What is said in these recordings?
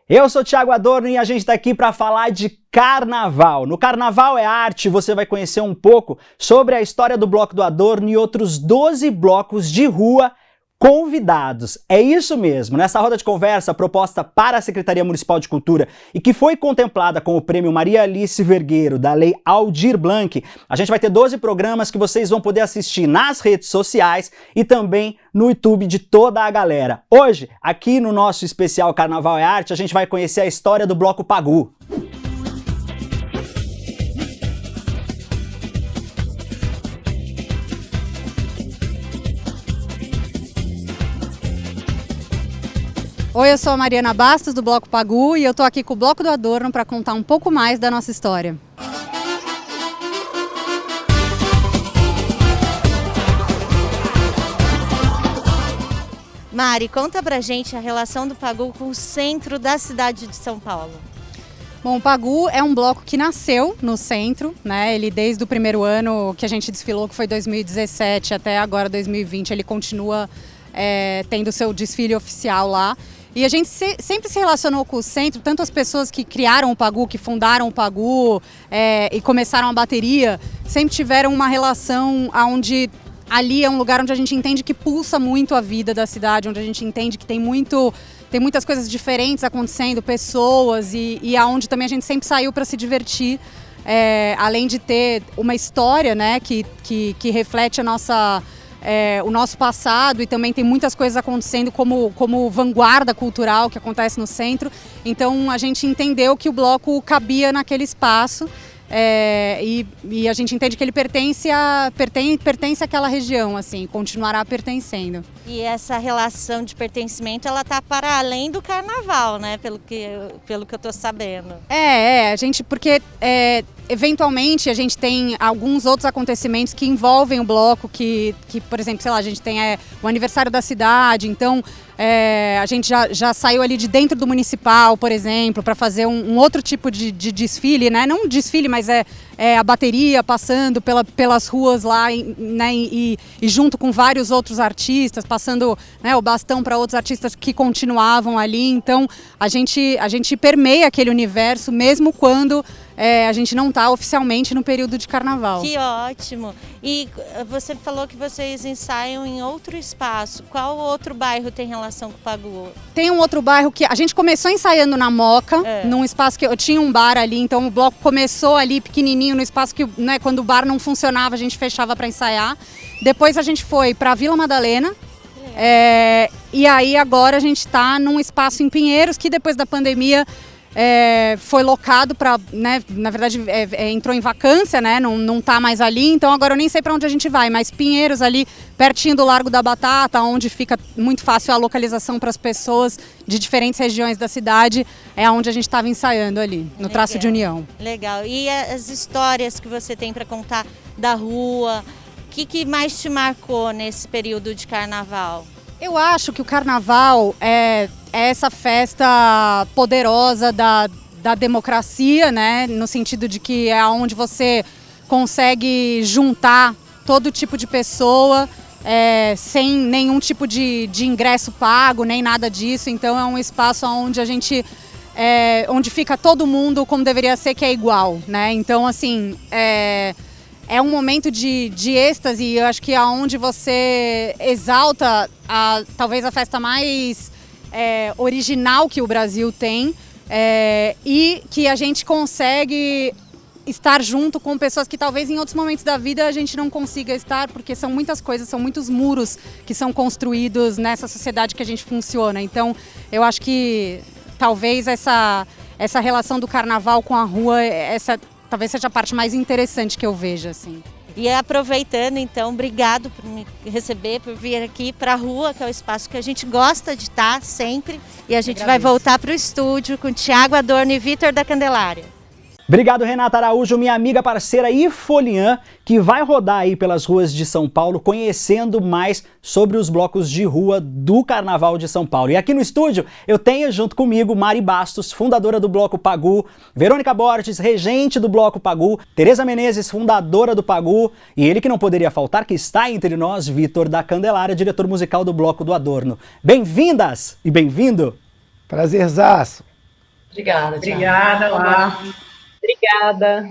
Eu sou Thiago Adorno e a gente está aqui para falar de carnaval. No Carnaval é Arte, você vai conhecer um pouco sobre a história do Bloco do Adorno e outros 12 blocos de rua convidados. É isso mesmo, nessa roda de conversa proposta para a Secretaria Municipal de Cultura e que foi contemplada com o prêmio Maria Alice Vergueiro da Lei Aldir Blanc, a gente vai ter 12 programas que vocês vão poder assistir nas redes sociais e também no YouTube de toda a galera. Hoje, aqui no nosso especial Carnaval é Arte, a gente vai conhecer a história do Bloco Pagu. Oi, eu sou a Mariana Bastos, do Bloco Pagu, e eu tô aqui com o Bloco do Adorno para contar um pouco mais da nossa história. Mari, conta pra gente a relação do Pagu com o centro da cidade de São Paulo. Bom, o Pagu é um bloco que nasceu no centro, né? Ele desde o primeiro ano que a gente desfilou, que foi 2017, até agora 2020, ele continua tendo seu desfile oficial lá. E a gente sempre se relacionou com o centro, tanto as pessoas que criaram o Pagu, que fundaram o Pagu e começaram a bateria, sempre tiveram uma relação onde ali é um lugar onde a gente entende que pulsa muito a vida da cidade, onde a gente entende que tem muitas coisas diferentes acontecendo, pessoas, e aonde também a gente sempre saiu para se divertir, além de ter uma história, né, que reflete o nosso passado, e também tem muitas coisas acontecendo como vanguarda cultural que acontece no centro. Então a gente entendeu que o bloco cabia naquele espaço e a gente entende que ele pertence àquela região, assim, continuará pertencendo. E essa relação de pertencimento, ela tá para além do carnaval, né? Pelo que eu tô sabendo. A gente, porque eventualmente a gente tem alguns outros acontecimentos que envolvem o bloco, que por exemplo, sei lá, a gente tem o aniversário da cidade, então a gente já saiu ali de dentro do municipal, por exemplo, para fazer um outro tipo de desfile, né? Não um desfile, mas a bateria passando pelas ruas lá, né? E junto com vários outros artistas, passando, né, o bastão para outros artistas que continuavam ali. Então a gente permeia aquele universo mesmo quando a gente não está oficialmente no período de carnaval. Que ótimo! E você falou que vocês ensaiam em outro espaço. Qual outro bairro tem relação com o Pagu? Tem um outro bairro que a gente começou ensaiando na Moca, num espaço que eu tinha um bar ali, então o bloco começou ali pequenininho, no espaço que, né, quando o bar não funcionava, a gente fechava para ensaiar. Depois a gente foi para Vila Madalena. E aí agora a gente está num espaço em Pinheiros, que depois da pandemia foi locado para, né, na verdade entrou em vacância, né, não tá mais ali, então agora eu nem sei para onde a gente vai, mas Pinheiros ali, pertinho do Largo da Batata, onde fica muito fácil a localização para as pessoas de diferentes regiões da cidade, é onde a gente estava ensaiando ali, no Traço de União. Legal. E as histórias que você tem para contar da rua, o que mais te marcou nesse período de carnaval? Eu acho que o carnaval é essa festa poderosa da democracia, né? No sentido de que é onde você consegue juntar todo tipo de pessoa, sem nenhum tipo de ingresso pago, nem nada disso. Então é um espaço onde onde fica todo mundo como deveria ser, que é igual, né? Então, assim, é um momento de êxtase, eu acho que é onde você exalta talvez a festa mais original que o Brasil tem, e que a gente consegue estar junto com pessoas que talvez em outros momentos da vida a gente não consiga estar, porque são muitas coisas, são muitos muros que são construídos nessa sociedade que a gente funciona. Então eu acho que talvez essa relação do carnaval com a rua, talvez seja a parte mais interessante que eu vejo, assim. E aproveitando, então, obrigado por me receber, por vir aqui para a rua, que é o espaço que a gente gosta de estar sempre. E a gente vai voltar para o estúdio com Thiago Adorno e Vitor da Candelária. Obrigado, Renata Araújo, minha amiga, parceira e foliã, que vai rodar aí pelas ruas de São Paulo, conhecendo mais sobre os blocos de rua do Carnaval de São Paulo. E aqui no estúdio eu tenho junto comigo Mari Bastos, fundadora do Bloco Pagu, Verônica Borges, regente do Bloco Pagu, Tereza Menezes, fundadora do Pagu, e ele que não poderia faltar, que está entre nós, Vitor da Candelária, diretor musical do Bloco do Adorno. Bem-vindas e bem-vindo! Prazerzaço! Obrigada, Thiago. Obrigada, lá. Obrigada.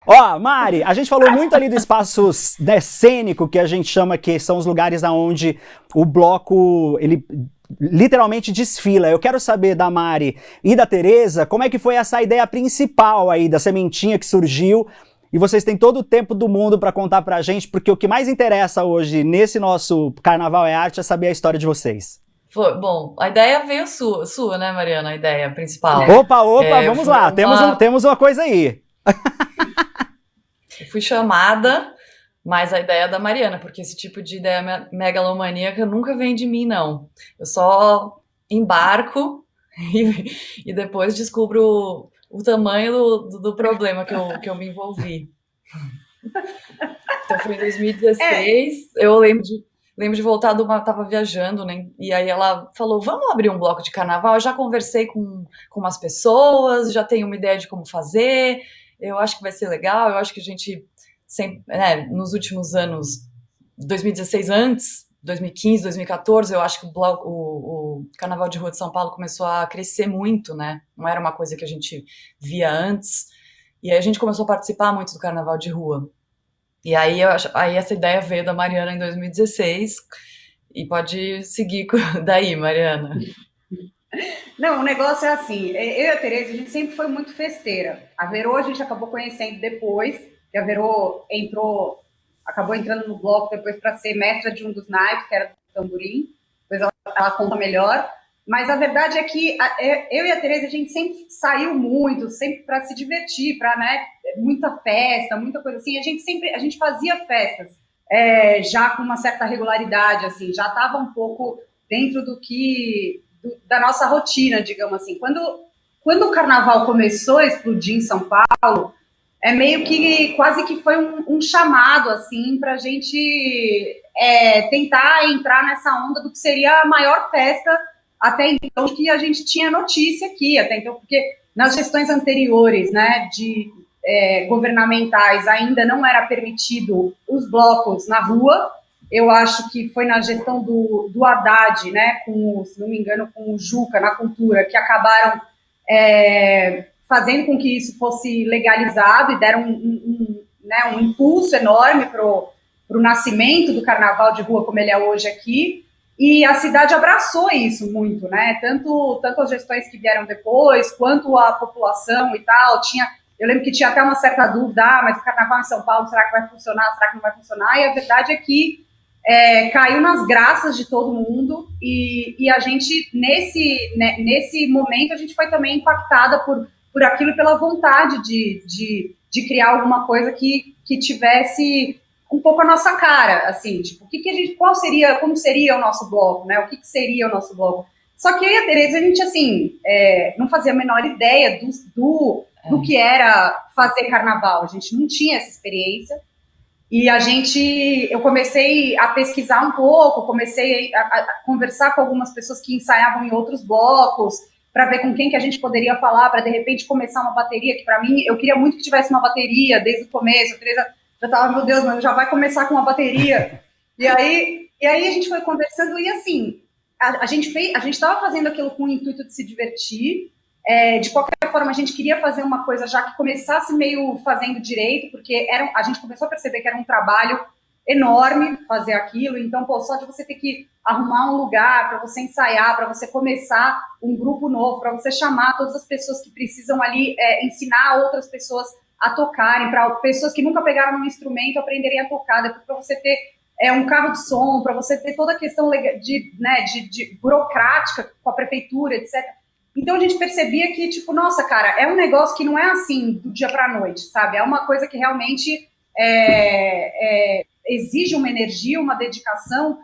Ó, Mari, a gente falou muito ali do espaço cênico, que a gente chama que são os lugares onde o bloco, ele literalmente desfila. Eu quero saber da Mari e da Tereza, como é que foi essa ideia principal aí, da sementinha que surgiu, e vocês têm todo o tempo do mundo para contar pra gente, porque o que mais interessa hoje nesse nosso Carnaval é Arte é saber a história de vocês. Bom, a ideia veio sua, né, Mariana? A ideia principal. Opa, vamos lá, temos uma coisa aí. Eu fui chamada, mas a ideia é da Mariana, porque esse tipo de ideia megalomaníaca nunca vem de mim, não. Eu só embarco e depois descubro o tamanho do problema que eu me envolvi. Então foi em 2016, eu lembro de voltar tava viajando, né? E aí ela falou, vamos abrir um bloco de carnaval? Eu já conversei com umas pessoas, já tenho uma ideia de como fazer, eu acho que vai ser legal, eu acho que a gente sempre, né, nos últimos anos, 2016 antes, 2015, 2014, eu acho que o Carnaval de Rua de São Paulo começou a crescer muito, né? Não era uma coisa que a gente via antes. E aí a gente começou a participar muito do Carnaval de Rua. E aí essa ideia veio da Mariana em 2016. E pode seguir daí, Mariana. Não, o negócio é assim, eu e a Tereza, a gente sempre foi muito festeira. A Verô a gente acabou conhecendo depois, que a Verô acabou entrando no bloco depois para ser mestra de um dos naipes, que era do tamborim, depois ela conta melhor. Mas a verdade é que eu e a Tereza, a gente sempre saiu muito, sempre para se divertir, para, né, muita festa, muita coisa assim. A gente fazia festas já com uma certa regularidade, assim, já estava um pouco dentro da nossa rotina, digamos assim. Quando o carnaval começou a explodir em São Paulo, meio que quase que foi um chamado, assim, para a gente tentar entrar nessa onda do que seria a maior festa até então que a gente tinha notícia aqui, até então, porque nas gestões anteriores, né, governamentais, ainda não era permitido os blocos na rua. Eu acho que foi na gestão do Haddad, né, se não me engano, com o Juca, na cultura, que acabaram fazendo com que isso fosse legalizado e deram um impulso enorme para o nascimento do carnaval de rua como ele é hoje aqui. E a cidade abraçou isso muito, né? Tanto as gestões que vieram depois, quanto a população e tal. Eu lembro que tinha até uma certa dúvida, mas o carnaval em São Paulo, será que vai funcionar? Será que não vai funcionar? E a verdade é que caiu nas graças de todo mundo e a gente, nesse momento, a gente foi também impactada por aquilo, pela vontade de criar alguma coisa que tivesse um pouco a nossa cara, assim, tipo, como seria o nosso bloco, né? O que seria o nosso bloco? Só que eu e a Tereza, a gente, assim, não fazia a menor ideia do que era fazer carnaval. A gente não tinha essa experiência. E eu comecei a pesquisar um pouco, comecei a conversar com algumas pessoas que ensaiavam em outros blocos, para ver com quem que a gente poderia falar, para de repente começar uma bateria, que para mim, eu queria muito que tivesse uma bateria desde o começo. A Tereza já tava, meu Deus, mas já vai começar com uma bateria. E aí a gente foi conversando e assim, a gente estava fazendo aquilo com o intuito de se divertir. De qualquer forma, a gente queria fazer uma coisa já que começasse meio fazendo direito, porque a gente começou a perceber que era um trabalho enorme fazer aquilo. Então, só de você ter que arrumar um lugar para você ensaiar, para você começar um grupo novo, para você chamar todas as pessoas que precisam ali, ensinar outras pessoas a tocarem, para pessoas que nunca pegaram um instrumento aprenderem a tocar, depois para você ter um carro de som, para você ter toda a questão de burocrática com a prefeitura, etc. Então a gente percebia que, tipo, nossa, cara, é um negócio que não é assim do dia para a noite, sabe? É uma coisa que realmente exige uma energia, uma dedicação.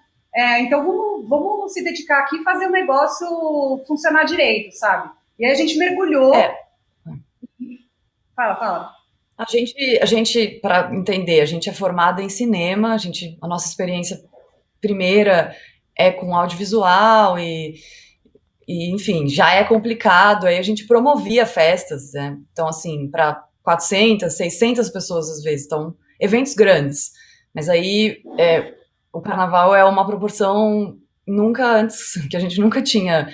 Então vamos se dedicar aqui e fazer o negócio funcionar direito, sabe? E aí a gente mergulhou. Fala. A gente, para entender, a gente é formada em cinema, a nossa experiência primeira é com audiovisual e enfim, já é complicado, aí a gente promovia festas, né? Então, assim, para 400, 600 pessoas às vezes, então, eventos grandes, mas aí o carnaval é uma proporção nunca antes, que a gente nunca tinha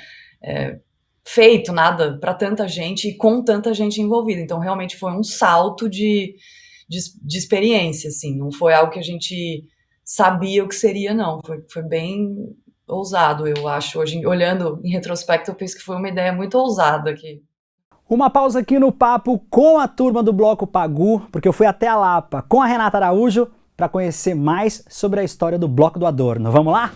feito nada para tanta gente e com tanta gente envolvida. Então, realmente foi um salto de experiência, assim. Não foi algo que a gente sabia o que seria, não. Foi bem ousado, eu acho. Hoje, olhando em retrospecto, eu penso que foi uma ideia muito ousada aqui. Uma pausa aqui no papo com a turma do Bloco Pagu, porque eu fui até a Lapa com a Renata Araújo para conhecer mais sobre a história do Bloco do Adorno. Vamos lá?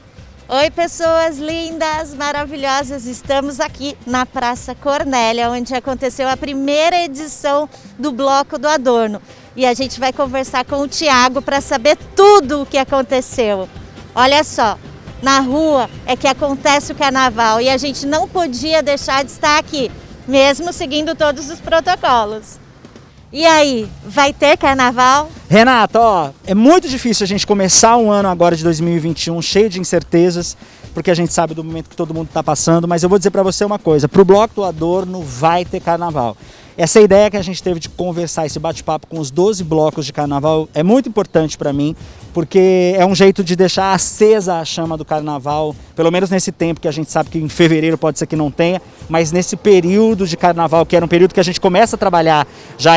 Oi, pessoas lindas, maravilhosas. Estamos aqui na Praça Cornélia, onde aconteceu a primeira edição do Bloco do Adorno. E a gente vai conversar com o Thiago para saber tudo o que aconteceu. Olha só, na rua é que acontece o carnaval e a gente não podia deixar de estar aqui, mesmo seguindo todos os protocolos. E aí, vai ter carnaval? Renata, ó, é muito difícil a gente começar um ano agora de 2021 cheio de incertezas, porque a gente sabe do momento que todo mundo está passando, mas eu vou dizer para você uma coisa, pro Bloco do Adorno vai ter carnaval. Essa ideia que a gente teve de conversar, esse bate-papo com os 12 blocos de carnaval é muito importante para mim, porque é um jeito de deixar acesa a chama do carnaval, pelo menos nesse tempo que a gente sabe que em fevereiro pode ser que não tenha, mas nesse período de carnaval, que era um período que a gente começa a trabalhar já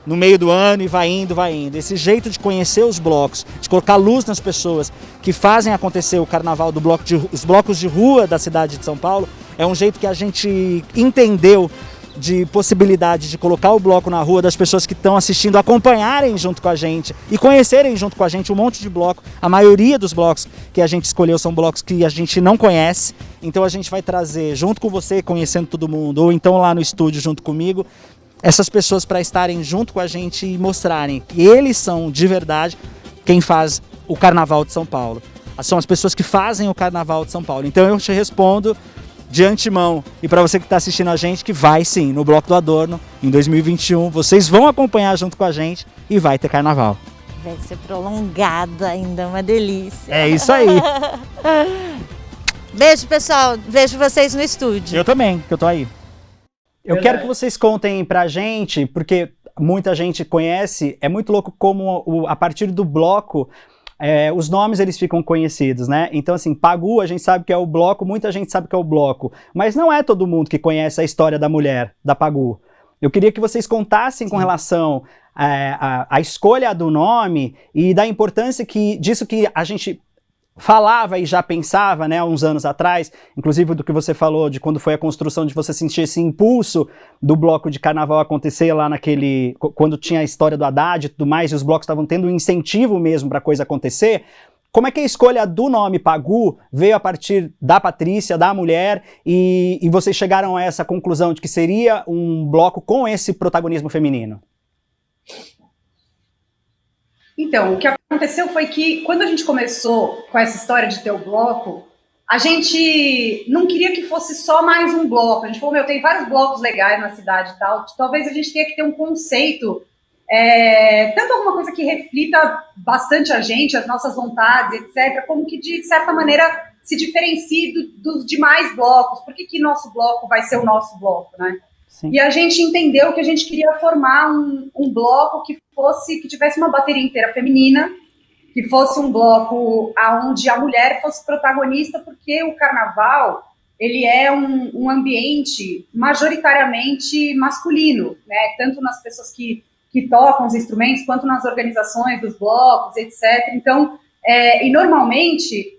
no meio do ano e vai indo. Esse jeito de conhecer os blocos, de colocar luz nas pessoas que fazem acontecer o carnaval os blocos de rua da cidade de São Paulo, é um jeito que a gente entendeu de possibilidade de colocar o bloco na rua, das pessoas que estão assistindo acompanharem junto com a gente e conhecerem junto com a gente um monte de bloco. A maioria dos blocos que a gente escolheu são blocos que a gente não conhece, então a gente vai trazer junto com você, conhecendo todo mundo, ou então lá no estúdio junto comigo, essas pessoas para estarem junto com a gente e mostrarem que eles são de verdade quem faz o Carnaval de São Paulo. São as pessoas que fazem o Carnaval de São Paulo. Então eu te respondo de antemão, e para você que está assistindo a gente, que vai sim, no Bloco do Adorno, em 2021, vocês vão acompanhar junto com a gente e vai ter carnaval. Vai ser prolongado ainda, uma delícia. É isso aí. Beijo, pessoal. Vejo vocês no estúdio. Eu também, que eu tô aí. Eu quero que vocês contem pra gente, porque muita gente conhece, é muito louco como a partir do bloco, os nomes eles ficam conhecidos, né? Então assim, Pagu a gente sabe que é o bloco, muita gente sabe que é o bloco, mas não é todo mundo que conhece a história da mulher, da Pagu. Eu queria que vocês contassem com relação à escolha do nome e da importância disso que a gente falava e já pensava, né, há uns anos atrás, inclusive do que você falou de quando foi a construção, de você sentir esse impulso do bloco de carnaval acontecer lá quando tinha a história do Haddad e tudo mais, e os blocos estavam tendo um incentivo mesmo para a coisa acontecer. Como é que a escolha do nome Pagu veio a partir da Patrícia, da mulher, e vocês chegaram a essa conclusão de que seria um bloco com esse protagonismo feminino? Então, o que aconteceu foi que, quando a gente começou com essa história de ter o bloco, a gente não queria que fosse só mais um bloco. A gente falou, tem vários blocos legais na cidade e tal, talvez a gente tenha que ter um conceito, tanto alguma coisa que reflita bastante a gente, as nossas vontades, etc., como que, de certa maneira, se diferencie dos demais blocos. Por que nosso bloco vai ser o nosso bloco, né? Sim. E a gente entendeu que a gente queria formar um bloco que tivesse uma bateria inteira feminina, que fosse um bloco onde a mulher fosse protagonista, porque o carnaval ele é um ambiente majoritariamente masculino, né? Tanto nas pessoas que tocam os instrumentos, quanto nas organizações dos blocos, etc. Então, e normalmente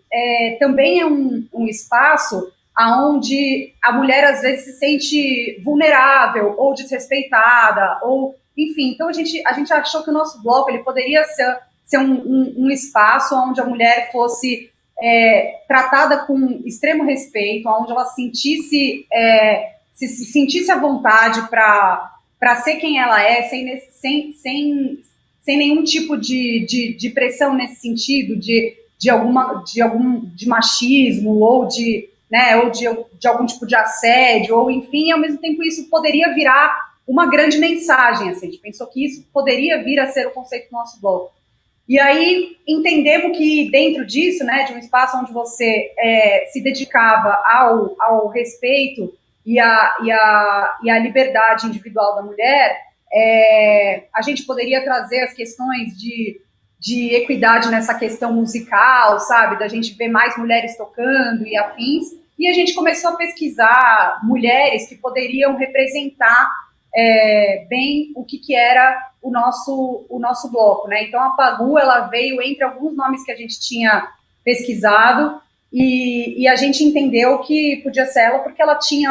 também é um espaço onde a mulher às vezes se sente vulnerável ou desrespeitada, ou enfim. Então a gente achou que o nosso bloco ele poderia ser um espaço onde a mulher fosse tratada com extremo respeito, onde ela se sentisse à vontade para ser quem ela é, sem nenhum tipo de pressão nesse sentido, de machismo ou de algum tipo de assédio, ou enfim, ao mesmo tempo isso poderia virar uma grande mensagem, assim. A gente pensou que isso poderia vir a ser o conceito do nosso bloco. E aí entendemos que dentro disso, né, de um espaço onde você se dedicava ao respeito e à liberdade individual da mulher, a gente poderia trazer as questões de equidade nessa questão musical, sabe, da gente ver mais mulheres tocando e afins, e a gente começou a pesquisar mulheres que poderiam representar bem o que era o nosso bloco, né? Então a Pagu, ela veio entre alguns nomes que a gente tinha pesquisado, e a gente entendeu que podia ser ela, porque ela tinha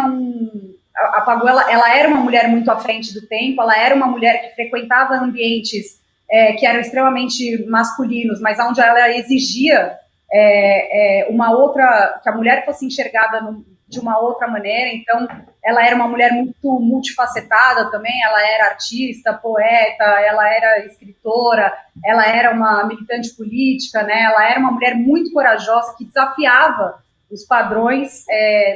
a Pagu, ela era uma mulher muito à frente do tempo, ela era uma mulher que frequentava ambientes que eram extremamente masculinos, mas onde ela exigia uma outra, que a mulher fosse enxergada de uma outra maneira. Então ela era uma mulher muito multifacetada também, ela era artista, poeta, ela era escritora, ela era uma militante política, né? Ela era uma mulher muito corajosa, que desafiava os padrões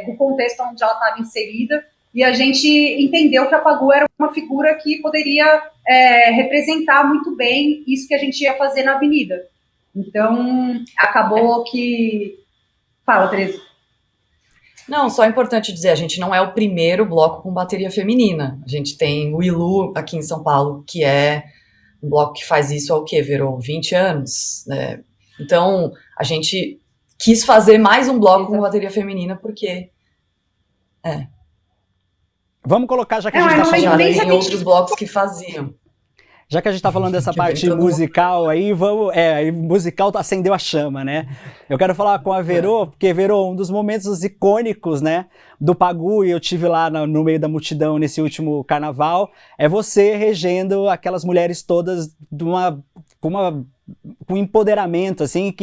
do contexto onde ela estava inserida, e a gente entendeu que a Pagu era uma figura que poderia representar muito bem isso que a gente ia fazer na Avenida. Então, acabou que... Fala, Tereza. Não, só é importante dizer, a gente não é o primeiro bloco com bateria feminina. A gente tem o Ilu aqui em São Paulo, que é um bloco que faz isso há o quê? Virou 20 anos, né? Então, a gente quis fazer mais um bloco com bateria feminina, porque... Vamos colocar, já que a gente está falando aí, em outros blocos que faziam. Já que a gente tá falando dessa parte musical aí, musical acendeu a chama, né? Eu quero falar com a Verô, porque, Verô, um dos momentos icônicos, né, do Pagu, e eu tive lá no meio da multidão nesse último carnaval, é você regendo aquelas mulheres todas com empoderamento, assim,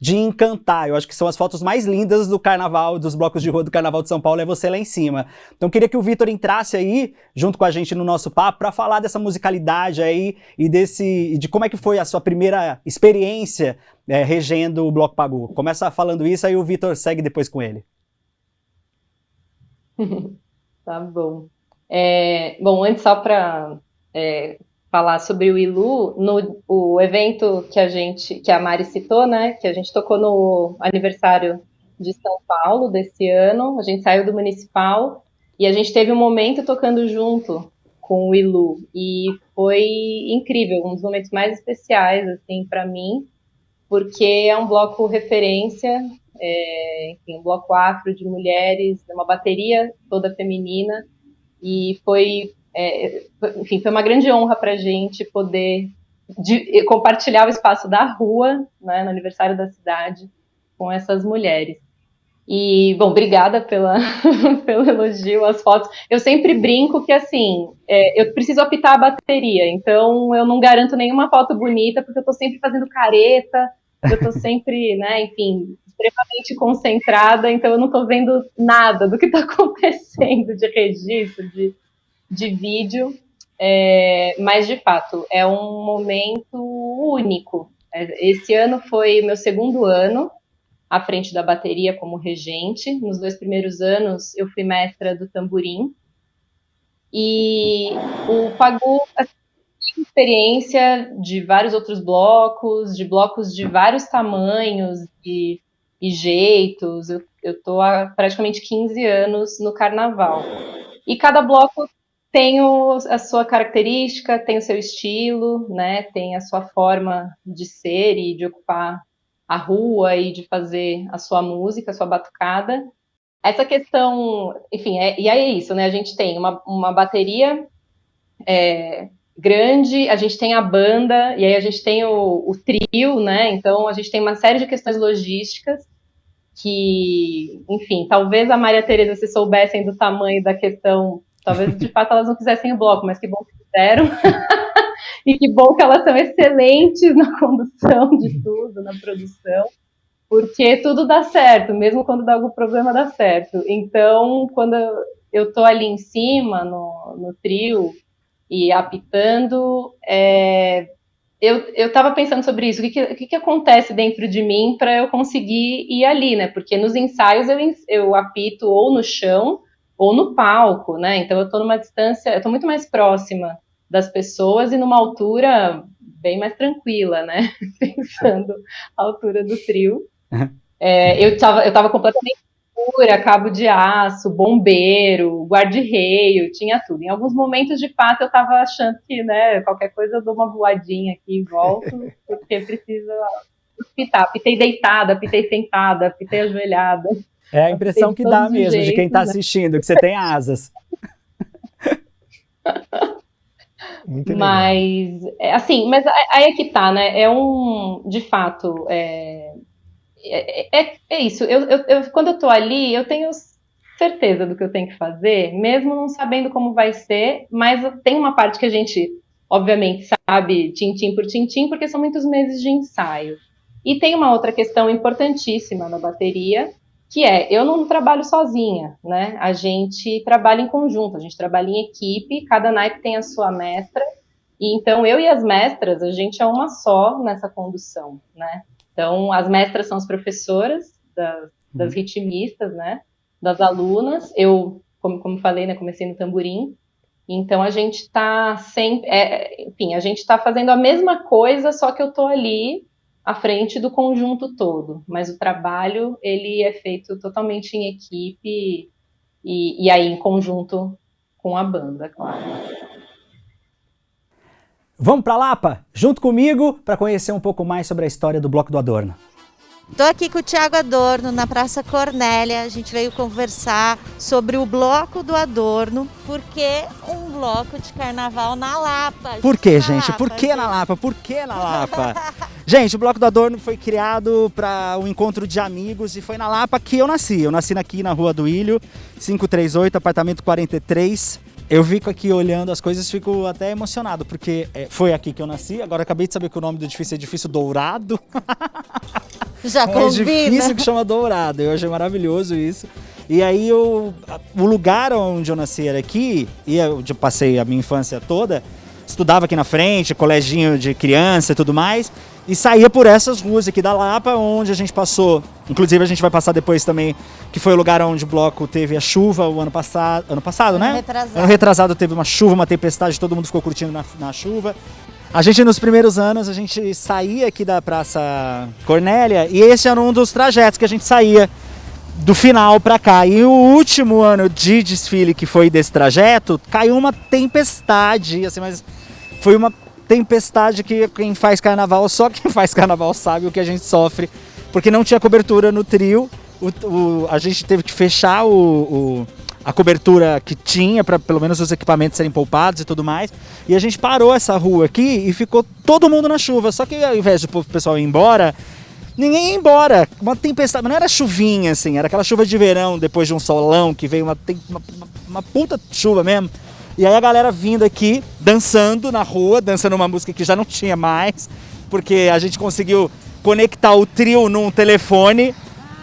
de encantar. Eu acho que são as fotos mais lindas do carnaval, dos blocos de rua do Carnaval de São Paulo, é você lá em cima. Então queria que o Vitor entrasse aí, junto com a gente no nosso papo, para falar dessa musicalidade aí e de como é que foi a sua primeira experiência regendo o Bloco Pagu. Começa falando isso, aí o Vitor segue depois com ele. Tá bom. Bom, antes só para falar sobre o Ilu, o evento que a Mari citou, né, que a gente tocou no aniversário de São Paulo desse ano, a gente saiu do Municipal e a gente teve um momento tocando junto com o Ilu, e foi incrível, um dos momentos mais especiais, assim, para mim, porque é um bloco referência, enfim, um bloco afro de mulheres, uma bateria toda feminina, e foi uma grande honra para a gente poder compartilhar o espaço da rua, né, no aniversário da cidade, com essas mulheres. E, bom, obrigada pelo elogio, as fotos. Eu sempre brinco que, assim, eu preciso apitar a bateria, então eu não garanto nenhuma foto bonita, porque eu estou sempre fazendo careta, eu estou sempre, né, enfim, extremamente concentrada, então eu não estou vendo nada do que está acontecendo de registro, de vídeo, mas de fato é um momento único. Esse ano foi meu segundo ano à frente da bateria como regente. Nos 2 primeiros anos eu fui mestra do tamborim, e o Pagu tem experiência de vários outros blocos, de blocos de vários tamanhos e jeitos. Eu estou há praticamente 15 anos no carnaval, e cada bloco tem a sua característica, tem o seu estilo, né? Tem a sua forma de ser e de ocupar a rua e de fazer a sua música, a sua batucada. Essa questão, enfim, e aí é isso, né? A gente tem uma bateria grande, a gente tem a banda, e aí a gente tem o trio, né? Então a gente tem uma série de questões logísticas que, enfim, talvez a Maria Tereza, se soubessem do tamanho da questão, talvez de fato elas não fizessem o bloco, mas que bom que fizeram. E que bom que elas são excelentes na condução de tudo, na produção, porque tudo dá certo, mesmo quando dá algum problema dá certo. Então, quando eu tô ali em cima, no trio, e apitando, eu tava pensando sobre isso, o que acontece dentro de mim para eu conseguir ir ali, né? Porque nos ensaios eu apito ou no chão ou no palco, né? Então eu tô numa distância, eu tô muito mais próxima das pessoas e numa altura bem mais tranquila, né? Pensando a altura do trio. Eu tava completamente escura, cabo de aço, bombeiro, guarda-reio, tinha tudo. Em alguns momentos, de fato, eu tava achando que, né, qualquer coisa eu dou uma voadinha aqui e volto, porque preciso apitar. Apitei deitada, apitei sentada, apitei ajoelhada. É a impressão que dá mesmo de quem está assistindo, que você tem asas. Muito legal. Mas, assim, mas aí é que tá, né? De fato, isso. Quando eu tô ali, eu tenho certeza do que eu tenho que fazer, mesmo não sabendo como vai ser, mas tem uma parte que a gente, obviamente, sabe tintim por tintim, porque são muitos meses de ensaio. E tem uma outra questão importantíssima na bateria, que eu não trabalho sozinha, né? A gente trabalha em conjunto, a gente trabalha em equipe, cada naipe tem a sua mestra, e então eu e as mestras, a gente é uma só nessa condução, né? Então, as mestras são as professoras das ritmistas, né? Das alunas. Eu, como falei, né, comecei no tamborim, então a gente está sempre, enfim, a gente está fazendo a mesma coisa, só que eu estou ali à frente do conjunto todo, mas o trabalho, ele é feito totalmente em equipe e aí em conjunto com a banda, claro. Vamos para Lapa, junto comigo, para conhecer um pouco mais sobre a história do Bloco do Adorno. Estou aqui com o Thiago Adorno, na Praça Cornélia. A gente veio conversar sobre o Bloco do Adorno, porque um bloco de carnaval na Lapa. Por que, gente? Por que na Lapa? Por que na Lapa? Gente, o Bloco do Adorno foi criado para um encontro de amigos e foi na Lapa que eu nasci. Eu nasci aqui na Rua do Ilho, 538, apartamento 43. Eu fico aqui olhando as coisas e fico até emocionado, porque foi aqui que eu nasci. Agora acabei de saber que o nome do edifício é Edifício Dourado. Já combina. Um edifício que chama Dourado. Eu achei maravilhoso isso. E aí o lugar onde eu nasci era aqui, e eu passei a minha infância toda, estudava aqui na frente, coleginho de criança e tudo mais, e saía por essas ruas aqui da Lapa, onde a gente passou, inclusive a gente vai passar depois também, que foi o lugar onde o bloco teve a chuva o ano passado, né? Ano retrasado teve uma chuva, uma tempestade, todo mundo ficou curtindo na chuva. A gente, nos primeiros anos, a gente saía aqui da Praça Cornélia, e esse era um dos trajetos que a gente saía do final para cá. E o último ano de desfile que foi desse trajeto, caiu uma tempestade, assim, mas foi uma tempestade que quem faz carnaval, só quem faz carnaval sabe o que a gente sofre, porque não tinha cobertura no trio, a gente teve que fechar a cobertura que tinha para pelo menos os equipamentos serem poupados e tudo mais, e a gente parou essa rua aqui e ficou todo mundo na chuva, só que ao invés do pessoal ir embora, ninguém ia embora, uma tempestade, mas não era chuvinha assim, era aquela chuva de verão depois de um solão, que veio uma puta chuva mesmo. E aí a galera vindo aqui, dançando na rua, dançando uma música que já não tinha mais, porque a gente conseguiu conectar o trio num telefone,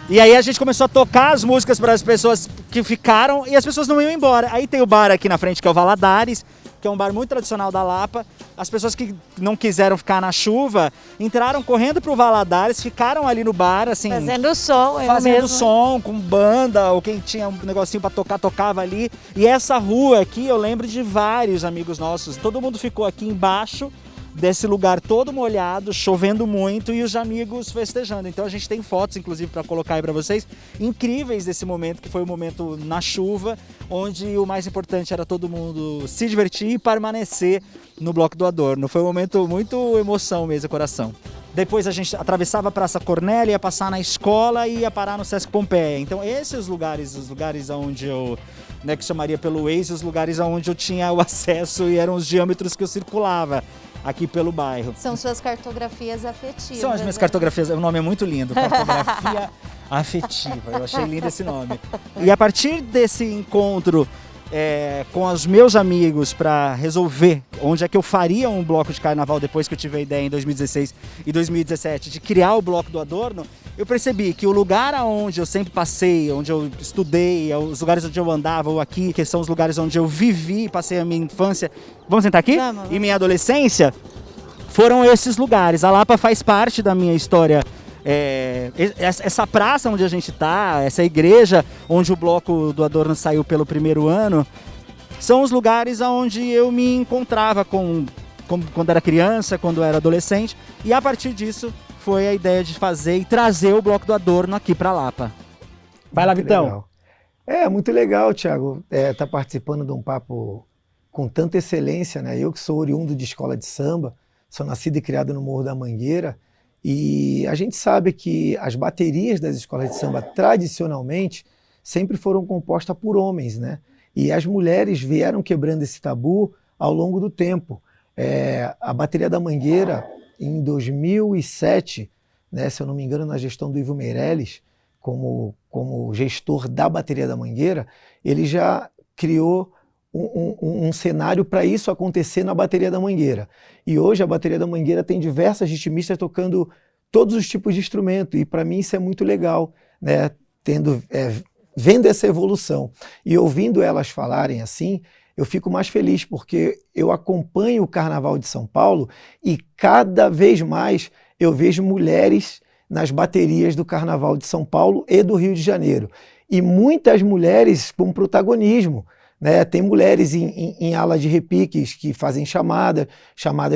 e aí a gente começou a tocar as músicas para as pessoas que ficaram, e as pessoas não iam embora. Aí tem o bar aqui na frente, que é o Valadares, que é um bar muito tradicional da Lapa. As pessoas que não quiseram ficar na chuva, entraram correndo pro Valadares, ficaram ali no bar, assim... Fazendo som, fazendo som, com banda, ou quem tinha um negocinho pra tocar, tocava ali. E essa rua aqui, eu lembro de vários amigos nossos, todo mundo ficou aqui embaixo desse lugar todo molhado, chovendo muito, e os amigos festejando. Então a gente tem fotos, inclusive, para colocar aí para vocês, incríveis desse momento, que foi o momento na chuva, onde o mais importante era todo mundo se divertir e permanecer no Bloco do Adorno. Foi um momento muito emoção mesmo, coração. Depois a gente atravessava a Praça Cornélia, ia passar na escola e ia parar no Sesc Pompeia. Então esses os lugares onde eu, né, que chamaria pelo Waze, os lugares onde eu tinha o acesso e eram os diâmetros que eu circulava aqui pelo bairro. São suas cartografias afetivas. São as minhas cartografias, o nome é muito lindo, cartografia afetiva, eu achei lindo esse nome. E a partir desse encontro com os meus amigos para resolver onde é que eu faria um bloco de carnaval depois que eu tive a ideia em 2016 e 2017 de criar o Bloco do Adorno, eu percebi que o lugar onde eu sempre passei, onde eu estudei, os lugares onde eu andava, ou aqui, que são os lugares onde eu vivi, passei a minha infância, vamos sentar aqui? Vamos. E minha adolescência, foram esses lugares. A Lapa faz parte da minha história. Essa praça onde a gente está, essa igreja onde o Bloco do Adorno saiu pelo primeiro ano, são os lugares onde eu me encontrava quando era criança, quando era adolescente, e a partir disso foi a ideia de fazer e trazer o Bloco do Adorno aqui para Lapa. Vai lá, Vitão. Legal. Muito legal, Thiago, tá participando de um papo com tanta excelência, né? Eu que sou oriundo de escola de samba, sou nascido e criado no Morro da Mangueira, E a gente sabe que as baterias das escolas de samba, tradicionalmente, sempre foram compostas por homens, né? E as mulheres vieram quebrando esse tabu ao longo do tempo. A bateria da Mangueira, em 2007, né, se eu não me engano, na gestão do Ivo Meirelles, como gestor da bateria da Mangueira, ele já criou um cenário para isso acontecer na bateria da Mangueira. E hoje a bateria da Mangueira tem diversas ritmistas tocando todos os tipos de instrumento, e para mim isso é muito legal, né? Vendo essa evolução e ouvindo elas falarem assim, eu fico mais feliz, porque eu acompanho o Carnaval de São Paulo e cada vez mais eu vejo mulheres nas baterias do Carnaval de São Paulo e do Rio de Janeiro. E muitas mulheres com protagonismo, né? Tem mulheres em ala de repiques que fazem chamadas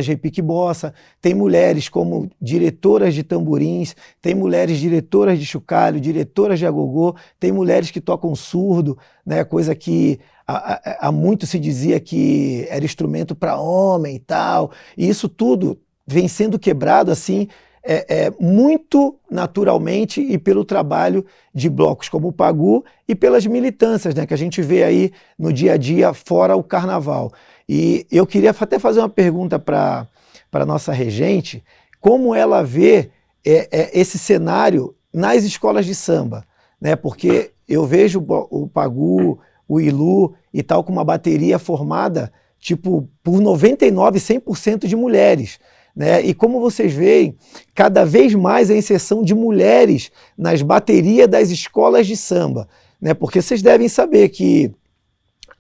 de repique bossa, tem mulheres como diretoras de tamborins, tem mulheres diretoras de chocalho, diretoras de agogô, tem mulheres que tocam surdo, né? Coisa que há muito se dizia que era instrumento para homem e tal, e isso tudo vem sendo quebrado assim, muito naturalmente, e pelo trabalho de blocos como o Pagu e pelas militâncias, né, que a gente vê aí no dia a dia fora o Carnaval. E eu queria até fazer uma pergunta para a nossa regente, como ela vê esse cenário nas escolas de samba, né? Porque eu vejo o Pagu, o Ilu e tal, com uma bateria formada tipo por 99, 100% de mulheres, né? E como vocês veem, cada vez mais a inserção de mulheres nas baterias das escolas de samba, né? Porque vocês devem saber que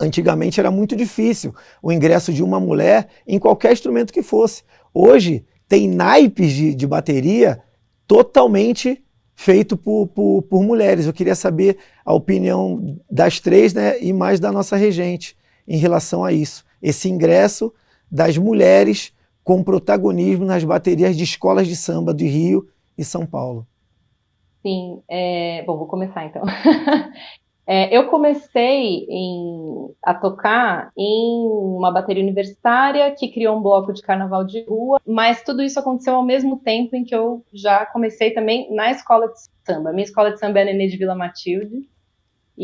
antigamente era muito difícil o ingresso de uma mulher em qualquer instrumento que fosse. Hoje tem naipes de bateria totalmente feito por mulheres. Eu queria saber a opinião das três, né, e mais da nossa regente em relação a isso. Esse ingresso das mulheres com protagonismo nas baterias de escolas de samba de Rio e São Paulo. Sim, bom, vou começar então. Eu comecei a tocar em uma bateria universitária que criou um bloco de carnaval de rua, mas tudo isso aconteceu ao mesmo tempo em que eu já comecei também na escola de samba. A minha escola de samba é a Nenê de Vila Matilde,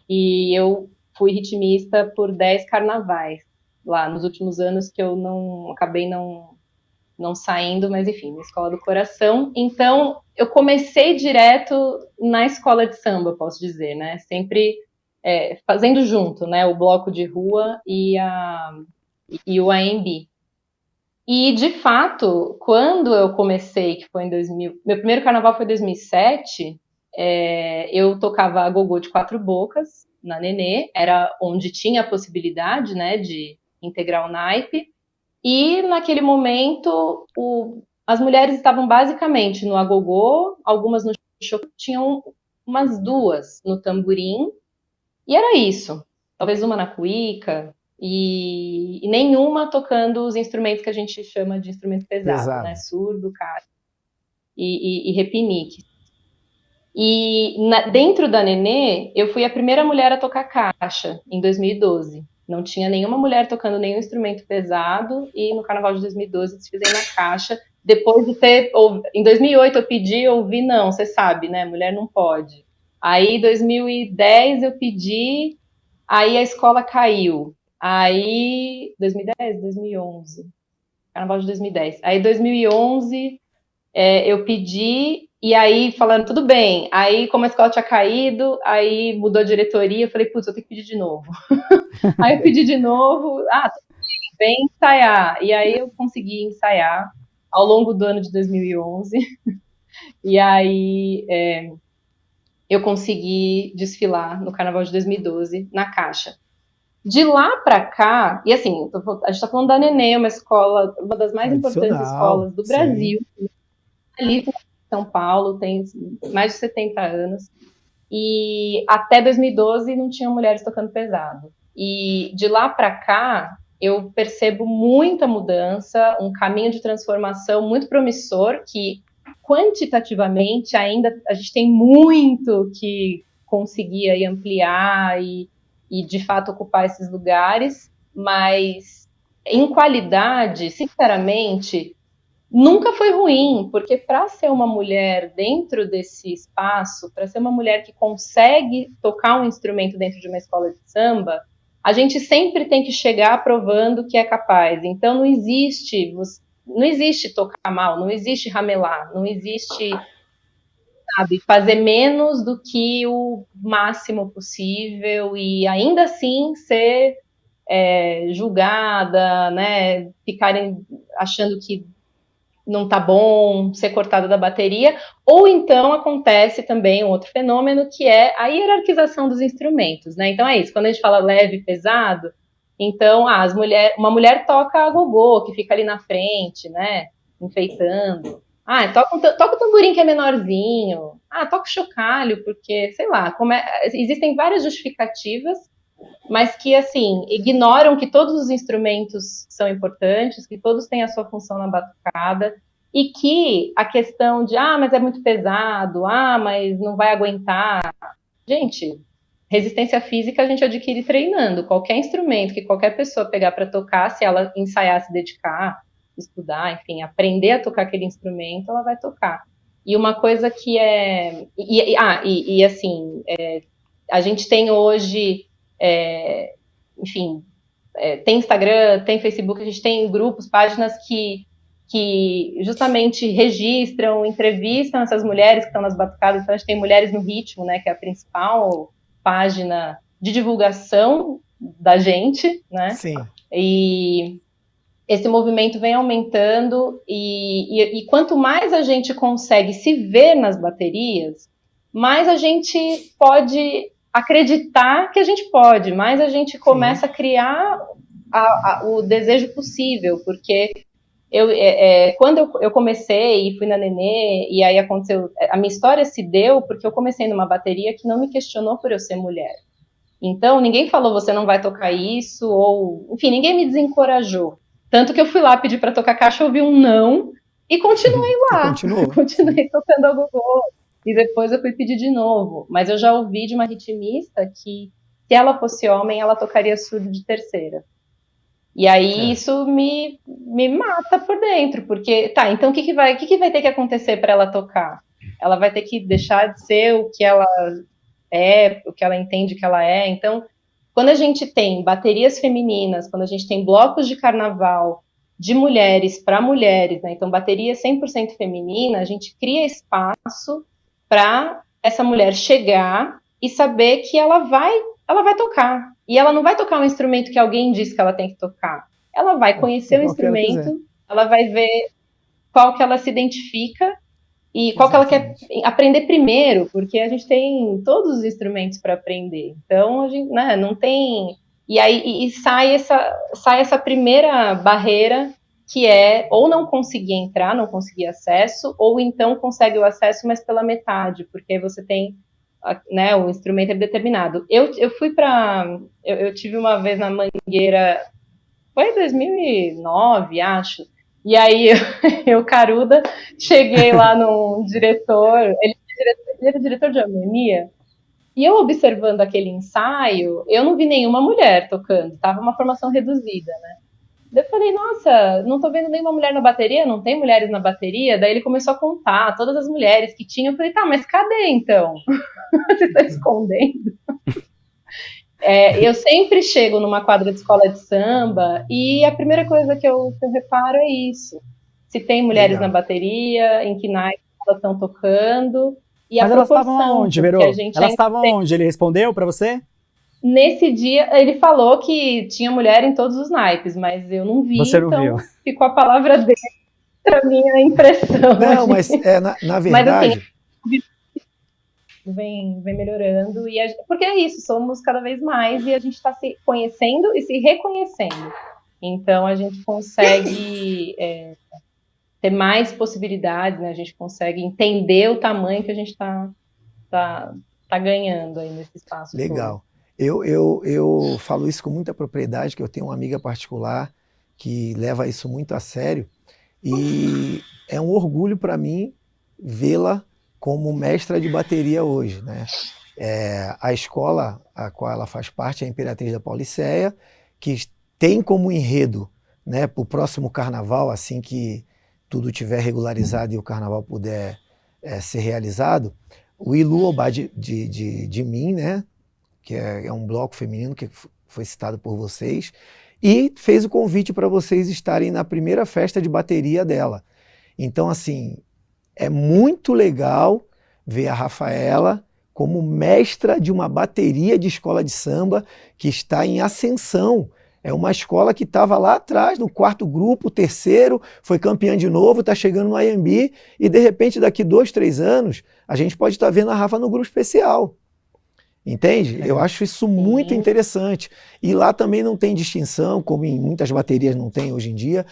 e eu fui ritmista por 10 carnavais lá nos últimos anos, que eu acabei não saindo, mas enfim, na escola do coração. Então, eu comecei direto na escola de samba, posso dizer, né? Sempre fazendo junto, né? O bloco de rua e o AMB. E, de fato, quando eu comecei, que foi em 2000, meu primeiro carnaval foi em 2007, eu tocava agogô de 4 bocas na Nenê, era onde tinha a possibilidade, né, de integrar o naipe. E, naquele momento, as mulheres estavam basicamente no agogô, algumas no chocalho, tinham umas 2 no tamborim, e era isso. Talvez uma na cuíca, e nenhuma tocando os instrumentos que a gente chama de instrumento pesado, né? Surdo, caixa e repinique. E dentro da Nenê, eu fui a primeira mulher a tocar caixa, em 2012. Não tinha nenhuma mulher tocando nenhum instrumento pesado, e no carnaval de 2012 desfilei na caixa. Depois de em 2008 eu pedi, ouvi, não, você sabe, né, mulher não pode. Aí em 2010 eu pedi, aí a escola caiu. Aí, 2010, 2011, carnaval de 2010. Aí em 2011 eu pedi, e aí falando, tudo bem. Aí como a escola tinha caído, aí mudou a diretoria, eu falei, putz, eu tenho que pedir de novo. Aí eu pedi de novo, vem ensaiar. E aí eu consegui ensaiar ao longo do ano de 2011. E aí eu consegui desfilar no carnaval de 2012 na caixa. De lá para cá, e assim, a gente está falando da Nenê, uma escola, uma das mais importantes escolas do Brasil, ali em São Paulo, tem mais de 70 anos, e até 2012 não tinham mulheres tocando pesado. E de lá para cá, eu percebo muita mudança, um caminho de transformação muito promissor, que quantitativamente ainda a gente tem muito que conseguir aí ampliar e de fato ocupar esses lugares, mas em qualidade, sinceramente, nunca foi ruim, porque para ser uma mulher dentro desse espaço, para ser uma mulher que consegue tocar um instrumento dentro de uma escola de samba, a gente sempre tem que chegar provando que é capaz. Então não existe tocar mal, não existe ramelar, não existe, sabe, fazer menos do que o máximo possível e ainda assim ser julgada, né, ficarem achando que não tá bom, ser cortada da bateria, ou então acontece também um outro fenômeno que é a hierarquização dos instrumentos, né? Então é isso, quando a gente fala leve e pesado, então uma mulher toca a gogô, que fica ali na frente, né, enfeitando. Toca o tamborim que é menorzinho. Toca o chocalho, porque, sei lá, existem várias justificativas, mas que, assim, ignoram que todos os instrumentos são importantes, que todos têm a sua função na batucada, e que a questão de, mas é muito pesado, mas não vai aguentar. Gente, resistência física a gente adquire treinando. Qualquer instrumento que qualquer pessoa pegar para tocar, se ela ensaiar, se dedicar, estudar, enfim, aprender a tocar aquele instrumento, ela vai tocar. E uma coisa que é... a gente tem hoje... tem Instagram, tem Facebook, a gente tem grupos, páginas que justamente registram, entrevistam essas mulheres que estão nas batucadas. Então a gente tem Mulheres no Ritmo, né, que é a principal página de divulgação da gente, né? Sim. E esse movimento vem aumentando e quanto mais a gente consegue se ver nas baterias, mais a gente pode acreditar que a gente pode, mais a gente começa a criar o desejo possível, porque quando eu comecei e fui na Nenê, e aí aconteceu, a minha história se deu porque eu comecei numa bateria que não me questionou por eu ser mulher. Então, ninguém falou, você não vai tocar isso, ou, enfim, ninguém me desencorajou. Tanto que eu fui lá pedir para tocar caixa, ouvi um não, e continuei lá. Continuei tocando a gogô. E depois eu fui pedir de novo. Mas eu já ouvi de uma ritmista que, se ela fosse homem, ela tocaria surdo de terceira. E aí isso me mata por dentro, porque, então o que vai ter que acontecer para ela tocar? Ela vai ter que deixar de ser o que ela é, o que ela entende que ela é. Então, quando a gente tem baterias femininas, quando a gente tem blocos de carnaval de mulheres para mulheres, né? Então bateria 100% feminina, a gente cria espaço para essa mulher chegar e saber que ela vai tocar. E ela não vai tocar um instrumento que alguém diz que ela tem que tocar. Ela vai conhecer o instrumento, ela vai ver qual que ela se identifica e qual que ela quer aprender primeiro, porque a gente tem todos os instrumentos para aprender. Então, a gente, né, não tem... E aí sai essa primeira barreira, que é ou não conseguir entrar, não conseguir acesso, ou então consegue o acesso, mas pela metade, porque você tem, né, o instrumento é determinado. Eu fui eu tive uma vez na Mangueira, foi em 2009, acho, e aí eu caruda, cheguei lá num diretor, ele era diretor de harmonia, e eu observando aquele ensaio, eu não vi nenhuma mulher tocando, estava uma formação reduzida, né? Daí eu falei, nossa, não tô vendo nenhuma mulher na bateria, não tem mulheres na bateria? Daí ele começou a contar todas as mulheres que tinham. Eu falei, mas cadê então? Você está escondendo? Eu sempre chego numa quadra de escola de samba e a primeira coisa que eu reparo é isso. Se tem mulheres na bateria, em que naipes elas estão tocando. E mas elas estavam onde, Verô? Elas estavam onde? Ele respondeu para você? Nesse dia, ele falou que tinha mulher em todos os naipes, mas eu não vi, você não então viu. Ficou a palavra dele para minha impressão. Não, mas na verdade... Mas, assim, vem melhorando, porque é isso, somos cada vez mais e a gente está se conhecendo e se reconhecendo. Então, a gente consegue ter mais possibilidades, né? A gente consegue entender o tamanho que a gente tá ganhando aí nesse espaço. Legal. Eu falo isso com muita propriedade, que eu tenho uma amiga particular que leva isso muito a sério, e é um orgulho para mim vê-la como mestra de bateria hoje, né? A escola a qual ela faz parte é a Imperatriz da Pauliceia, que tem como enredo, né, para o próximo carnaval, assim que tudo tiver regularizado e o carnaval puder ser realizado, o Ilu Obá de Mim, né, que é um bloco feminino que foi citado por vocês, e fez o convite para vocês estarem na primeira festa de bateria dela. Então, assim, é muito legal ver a Rafaela como mestra de uma bateria de escola de samba que está em ascensão. É uma escola que estava lá atrás, no 4º grupo, 3º, foi campeã de novo, está chegando no IMB, e de repente, daqui 2, 3 anos, a gente pode estar vendo a Rafa no grupo especial. Entende? Eu acho isso muito interessante. E lá também não tem distinção, como em muitas baterias não tem hoje em dia.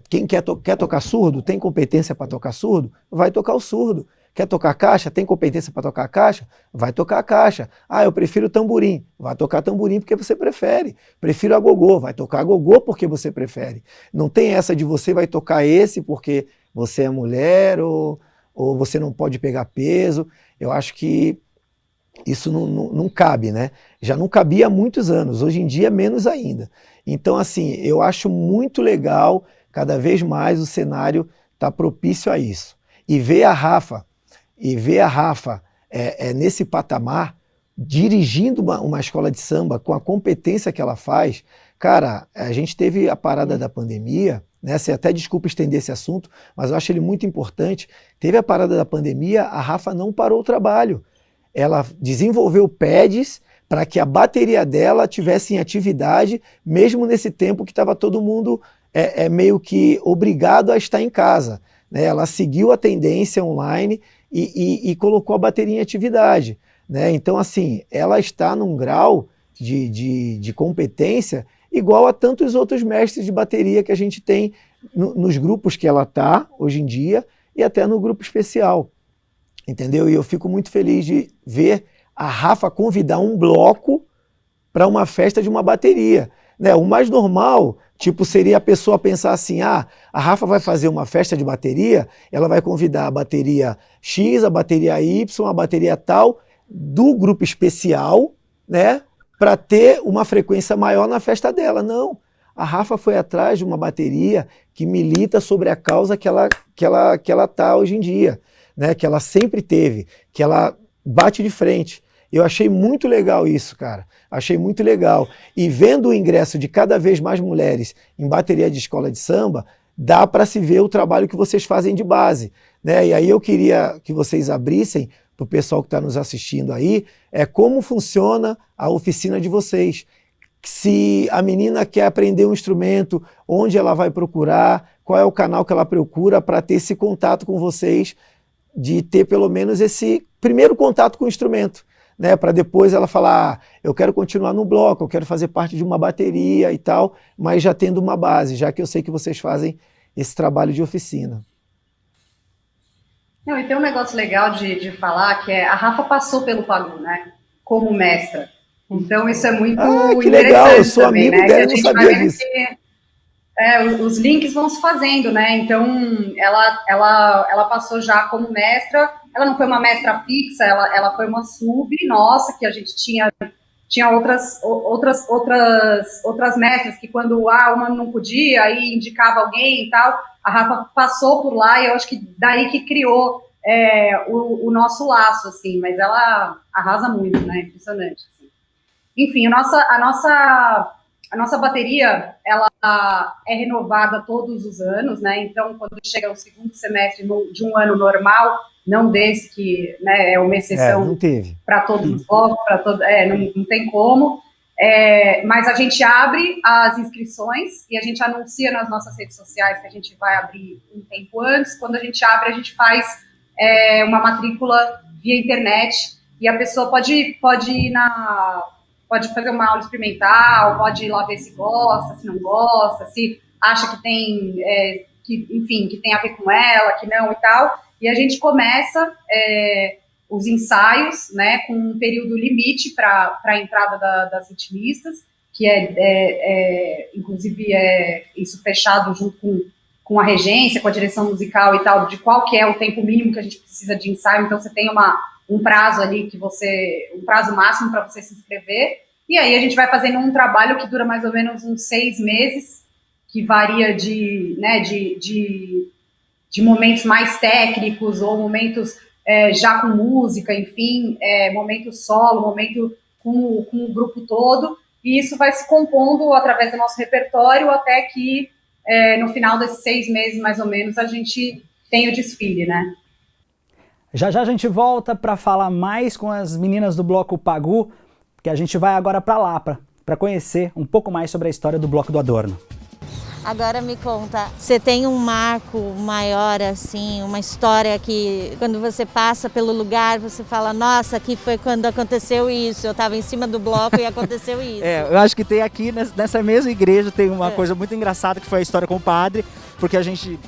Quem quer tocar surdo, tem competência para tocar surdo, vai tocar o surdo. Quer tocar caixa? Tem competência para tocar caixa? Vai tocar a caixa. Ah, eu prefiro tamborim. Vai tocar tamborim porque você prefere. Prefiro agogô. Vai tocar agogô porque você prefere. Não tem essa de você vai tocar esse porque você é mulher ou você não pode pegar peso. Eu acho que isso não cabe, né? Já não cabia há muitos anos. Hoje em dia, menos ainda. Então, assim, eu acho muito legal, cada vez mais o cenário está propício a isso. E ver a Rafa nesse patamar, dirigindo uma escola de samba com a competência que ela faz. Cara, a gente teve a parada da pandemia, né? Você até desculpa estender esse assunto, mas eu acho ele muito importante. Teve a parada da pandemia, a Rafa não parou o trabalho. Ela desenvolveu pads para que a bateria dela tivesse em atividade, mesmo nesse tempo que estava todo mundo meio que obrigado a estar em casa, né? Ela seguiu a tendência online e colocou a bateria em atividade, né? Então, assim, ela está num grau de competência igual a tantos outros mestres de bateria que a gente tem nos grupos que ela está hoje em dia e até no grupo especial, entendeu? E eu fico muito feliz de ver a Rafa convidar um bloco para uma festa de uma bateria, né? O mais normal, tipo, seria a pessoa pensar assim, a Rafa vai fazer uma festa de bateria, ela vai convidar a bateria X, a bateria Y, a bateria tal, do grupo especial, né, para ter uma frequência maior na festa dela. Não, a Rafa foi atrás de uma bateria que milita sobre a causa que ela tá hoje em dia, né, que ela sempre teve, que ela bate de frente. Eu achei muito legal isso, cara. Achei muito legal. E vendo o ingresso de cada vez mais mulheres em bateria de escola de samba, dá para se ver o trabalho que vocês fazem de base, né? E aí eu queria que vocês abrissem para o pessoal que está nos assistindo aí, como funciona a oficina de vocês. Se a menina quer aprender um instrumento, onde ela vai procurar, qual é o canal que ela procura para ter esse contato com vocês, de ter pelo menos esse primeiro contato com o instrumento, né, para depois ela falar, eu quero continuar no bloco, eu quero fazer parte de uma bateria e tal, mas já tendo uma base, já que eu sei que vocês fazem esse trabalho de oficina. Não, e tem um negócio legal de falar, que a Rafa passou pelo Pagu, né, como mestra. Então isso é muito que legal, eu sou também, amigo né, dela, não sabia disso. Os links vão se fazendo, né? Então, ela passou já como mestra. Ela não foi uma mestra fixa, ela foi uma sub nossa, que a gente tinha outras mestras que quando uma não podia, aí indicava alguém e tal. A Rafa passou por lá e eu acho que daí que criou o nosso laço, assim. Mas ela arrasa muito, né? Impressionante, assim. Enfim, a nossa bateria, ela é renovada todos os anos, né? Então, quando chega o segundo semestre de um ano normal, não desse que, né, é uma exceção para todos os blocos, não tem como. Mas a gente abre as inscrições e a gente anuncia nas nossas redes sociais que a gente vai abrir um tempo antes. Quando a gente abre, a gente faz uma matrícula via internet e a pessoa pode ir pode fazer uma aula experimental, pode ir lá ver se gosta, se não gosta, se acha que tem, que tem a ver com ela, que não e tal. E a gente começa os ensaios, né, com um período limite para a entrada das ritmistas, que inclusive isso fechado junto com a regência, com a direção musical e tal, de qual que é o tempo mínimo que a gente precisa de ensaio. Então você tem um prazo ali um prazo máximo para você se inscrever, e aí a gente vai fazendo um trabalho que dura mais ou menos uns 6 meses, que varia de de momentos mais técnicos ou momentos já com música, enfim, momento solo, momento com o grupo todo, e isso vai se compondo através do nosso repertório até que no final desses 6 meses, mais ou menos, a gente tem o desfile, né? Já já a gente volta para falar mais com as meninas do Bloco Pagu, que a gente vai agora para lá, para conhecer um pouco mais sobre a história do Bloco do Adorno. Agora me conta, você tem um marco maior, assim, uma história que quando você passa pelo lugar, você fala, nossa, aqui foi quando aconteceu isso, eu estava em cima do bloco e aconteceu isso. Eu acho que tem aqui, nessa mesma igreja, tem uma coisa muito engraçada que foi a história com o padre, porque a gente,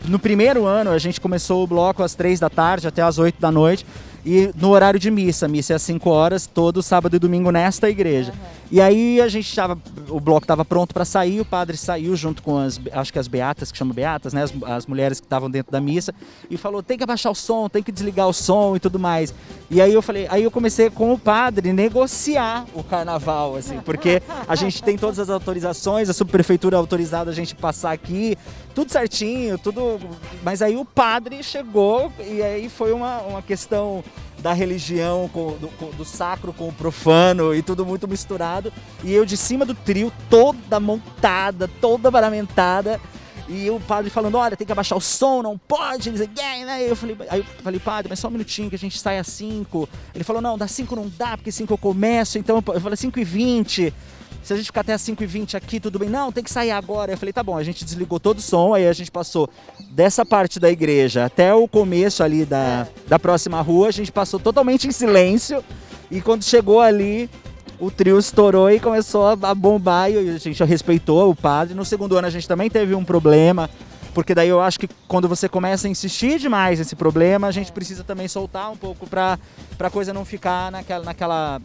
no primeiro ano, a gente começou o bloco às 3 da tarde até às 8 da noite, e no horário de missa é às 5 horas, todo sábado e domingo nesta igreja. E aí o bloco estava pronto para sair, o padre saiu junto com acho que as beatas, que chamam beatas, né, as mulheres que estavam dentro da missa, e falou, tem que abaixar o som, tem que desligar o som e tudo mais. E aí eu comecei com o padre negociar o carnaval, assim, porque a gente tem todas as autorizações, a subprefeitura autorizada a gente passar aqui, tudo certinho, tudo, mas aí o padre chegou e aí foi uma questão da religião, do sacro com o profano e tudo muito misturado. E eu de cima do trio, toda montada, toda paramentada. E o padre falando, olha, tem que abaixar o som, não pode. Ele dizia, aí eu falei, padre, mas só um minutinho que a gente sai às 5. Ele falou, não, das 5 não dá, porque 5 eu começo. Então eu falei, 5h20. Se a gente ficar até as 5h20 aqui, tudo bem? Não, tem que sair agora. Eu falei, tá bom, a gente desligou todo o som, aí a gente passou dessa parte da igreja até o começo ali da próxima rua, a gente passou totalmente em silêncio, e quando chegou ali, o trio estourou e começou a bombar, e a gente respeitou o padre. No segundo ano a gente também teve um problema, porque daí eu acho que quando você começa a insistir demais nesse problema, a gente precisa também soltar um pouco pra coisa não ficar naquela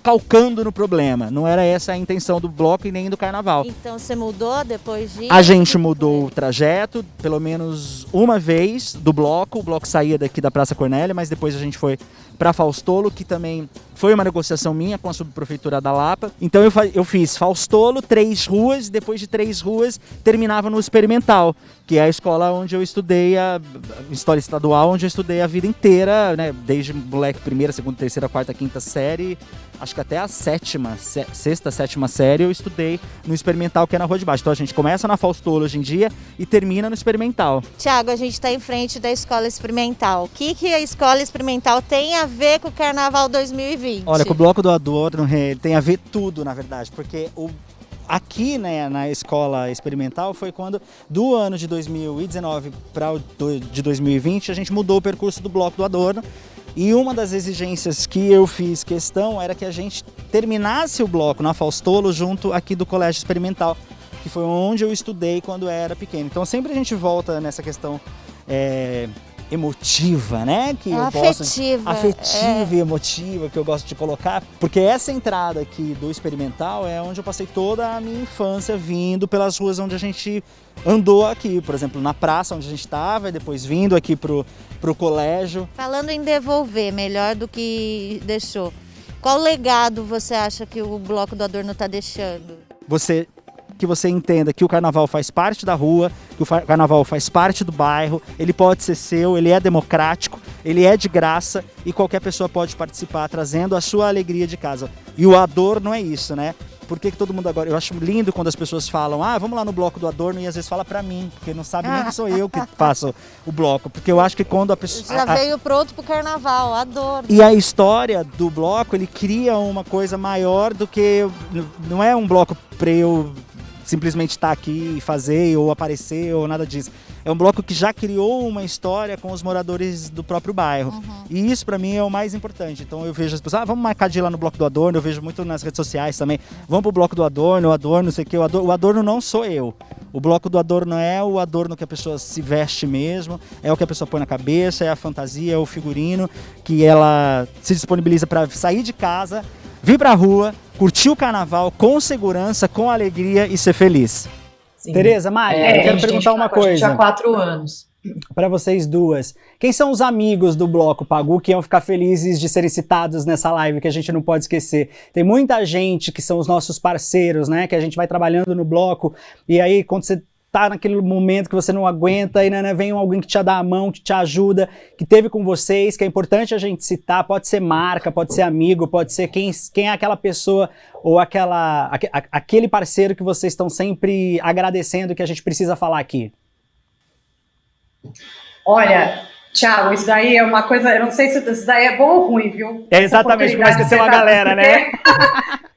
calcando no problema. Não era essa a intenção do bloco e nem do carnaval. Então você mudou depois disso? A gente mudou o trajeto, pelo menos uma vez do bloco. O bloco saía daqui da Praça Cornélia, mas depois a gente foi para Faustolo, que também foi uma negociação minha com a subprefeitura da Lapa. Então eu fiz Faustolo, 3 ruas, e depois de 3 ruas terminava no Experimental, que é a escola onde eu estudei, a História Estadual, onde eu estudei a vida inteira, né? Desde moleque, 1ª, 2ª, 3ª, 4ª, 5ª série, acho que até a 6ª, 7ª série eu estudei no Experimental, que é na Rua de Baixo. Então a gente começa na Faustolo hoje em dia e termina no Experimental. Tiago, a gente está em frente da Escola Experimental. O que a Escola Experimental tem a ver com o Carnaval 2020? Olha, com o Bloco do Adorno tem a ver tudo, na verdade, porque aqui, né, na Escola Experimental foi quando, do ano de 2019 para o de 2020, a gente mudou o percurso do Bloco do Adorno. E uma das exigências que eu fiz questão era que a gente terminasse o bloco na Faustolo junto aqui do Colégio Experimental, que foi onde eu estudei quando era pequeno. Então sempre a gente volta nessa questão emotiva, né? Que afetiva e emotiva, que eu gosto de colocar, porque essa entrada aqui do Experimental é onde eu passei toda a minha infância vindo pelas ruas onde a gente andou aqui, por exemplo, na praça onde a gente estava, e depois vindo aqui pro colégio. Falando em devolver, melhor do que deixou, qual legado você acha que o Bloco do Adorno está deixando? Que você entenda que o carnaval faz parte da rua, que o carnaval faz parte do bairro, ele pode ser seu, ele é democrático, ele é de graça e qualquer pessoa pode participar, trazendo a sua alegria de casa. E o Adorno é isso, né? Por que todo mundo agora... Eu acho lindo quando as pessoas falam, vamos lá no Bloco do Adorno, e às vezes fala pra mim, porque não sabe nem que sou eu que faço o bloco, porque eu acho que quando a pessoa... Já veio pronto pro carnaval, Adorno. E a história do bloco, ele cria uma coisa maior do que... Não é um bloco pra eu simplesmente estar aqui e fazer ou aparecer ou nada disso. É um bloco que já criou uma história com os moradores do próprio bairro. E isso pra mim é o mais importante. Então eu vejo as pessoas, vamos marcar de ir lá no Bloco do Adorno, eu vejo muito nas redes sociais também, vamos pro Bloco do Adorno, não sei o que, o Adorno não sou eu. O Bloco do Adorno é o adorno que a pessoa se veste mesmo, é o que a pessoa põe na cabeça, é a fantasia, é o figurino, que ela se disponibiliza para sair de casa, vir pra rua, curtir o carnaval com segurança, com alegria e ser feliz. Sim. Tereza, Mari, eu quero perguntar uma coisa. Há 4 anos. Para vocês duas. Quem são os amigos do Bloco Pagu que iam ficar felizes de serem citados nessa live, que a gente não pode esquecer? Tem muita gente que são os nossos parceiros, né? Que a gente vai trabalhando no bloco, e aí quando você tá naquele momento que você não aguenta e né, vem alguém que te dá a mão, que te ajuda, que teve com vocês, que é importante a gente citar, pode ser marca, pode ser amigo, pode ser quem é aquela pessoa ou aquele parceiro que vocês estão sempre agradecendo que a gente precisa falar aqui. Olha, Thiago, isso daí é uma coisa, eu não sei se isso daí é bom ou ruim, viu? É exatamente, vai esquecer uma galera, né?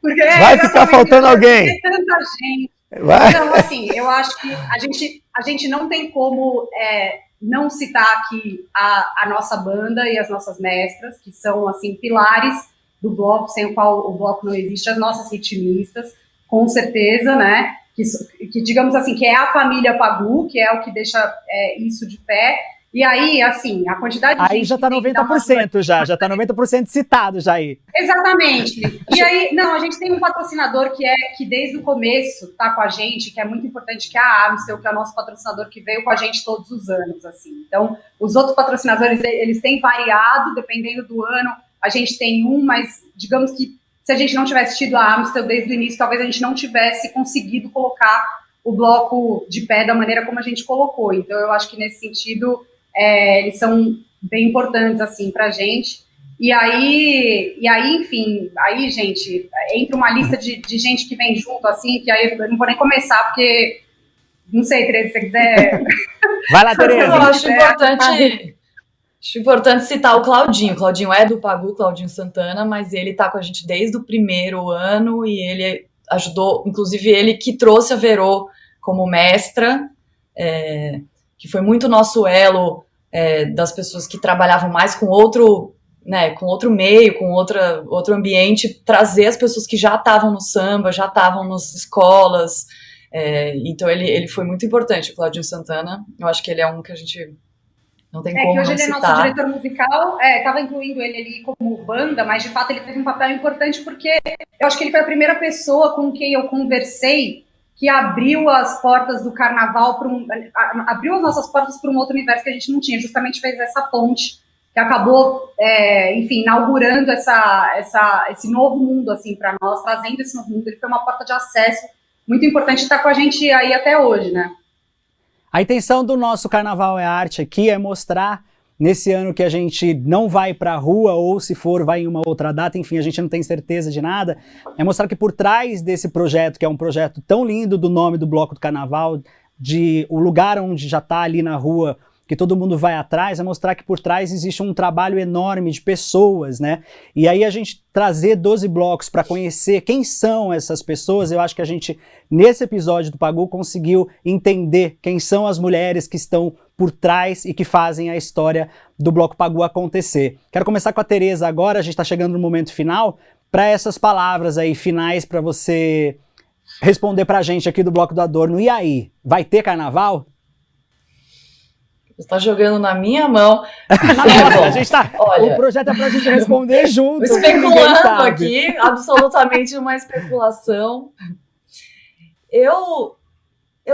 Porque vai ficar faltando alguém. Tanta gente. Vai. Então, assim, eu acho que a gente não tem como não citar aqui a nossa banda e as nossas mestras, que são, assim, pilares do bloco, sem o qual o bloco não existe, as nossas ritmistas, com certeza, né? Que digamos assim, que é a família Pagu, que é o que deixa isso de pé. E aí, assim, a quantidade de aí gente já tá 90% já tá 90% citado já aí. Exatamente. E aí, não, a gente tem um patrocinador que desde o começo tá com a gente, que é muito importante, que é a Amstel, que é o nosso patrocinador que veio com a gente todos os anos, assim. Então, os outros patrocinadores, eles têm variado, dependendo do ano. A gente tem um, mas digamos que se a gente não tivesse tido a Amstel desde o início, talvez a gente não tivesse conseguido colocar o bloco de pé da maneira como a gente colocou. Então, eu acho que nesse sentido, eles são bem importantes, assim, pra gente. E aí, enfim, aí, gente, entra uma lista de gente que vem junto, assim, que aí eu não vou nem começar, porque, não sei, Tereza, se você quiser... Vai lá, Tereza. Eu acho importante citar o Claudinho. O Claudinho é do Pagu, Claudinho Santana, mas ele tá com a gente desde o primeiro ano e ele ajudou, inclusive ele que trouxe a Verô como mestra, que foi muito nosso elo das pessoas que trabalhavam mais com outro, né, com outro meio, com outro ambiente, trazer as pessoas que já estavam no samba, já estavam nas escolas. Então ele foi muito importante, o Claudinho Santana. Eu acho que ele é um que a gente não tem como não citar. Que hoje ele é nosso diretor musical, estava incluindo ele ali como banda, mas de fato ele teve um papel importante porque eu acho que ele foi a primeira pessoa com quem eu conversei que abriu as portas do carnaval, abriu as nossas portas para um outro universo que a gente não tinha, justamente fez essa ponte que acabou, enfim, inaugurando esse novo mundo, assim, para nós, trazendo esse novo mundo. Ele foi uma porta de acesso muito importante, estar com a gente aí até hoje, né? A intenção do nosso Carnaval é Arte aqui é mostrar, nesse ano que a gente não vai pra rua, ou se for, vai em uma outra data, enfim, a gente não tem certeza de nada, é mostrar que por trás desse projeto, que é um projeto tão lindo do nome do Bloco do Carnaval, de o lugar onde já tá ali na rua, que todo mundo vai atrás, é mostrar que por trás existe um trabalho enorme de pessoas, né? E aí a gente trazer 12 blocos para conhecer quem são essas pessoas, eu acho que a gente, nesse episódio do Pagu, conseguiu entender quem são as mulheres que estão por trás e que fazem a história do Bloco Pagu acontecer. Quero começar com a Tereza agora, a gente está chegando no momento final, para essas palavras aí finais para você responder pra gente aqui do Bloco do Adorno. E aí, vai ter carnaval? Você está jogando na minha mão. Nossa, a gente tá, olha, o projeto é pra gente responder junto. Especulando aqui, absolutamente uma especulação. Eu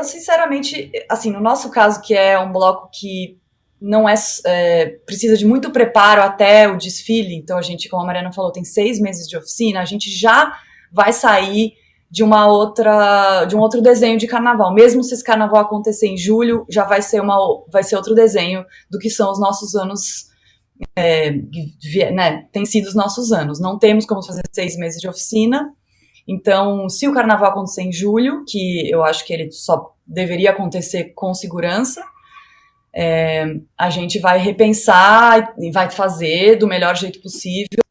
sinceramente, assim, no nosso caso, que é um bloco que não precisa de muito preparo até o desfile, então a gente, como a Mariana falou, tem 6 meses de oficina, a gente já vai sair de um outro desenho de carnaval. Mesmo se esse carnaval acontecer em julho, já vai ser outro desenho do que são os nossos anos, né, tem sido os nossos anos. Não temos como fazer 6 meses de oficina, então se o carnaval acontecer em julho, que eu acho que ele só deveria acontecer com segurança, a gente vai repensar e vai fazer do melhor jeito possível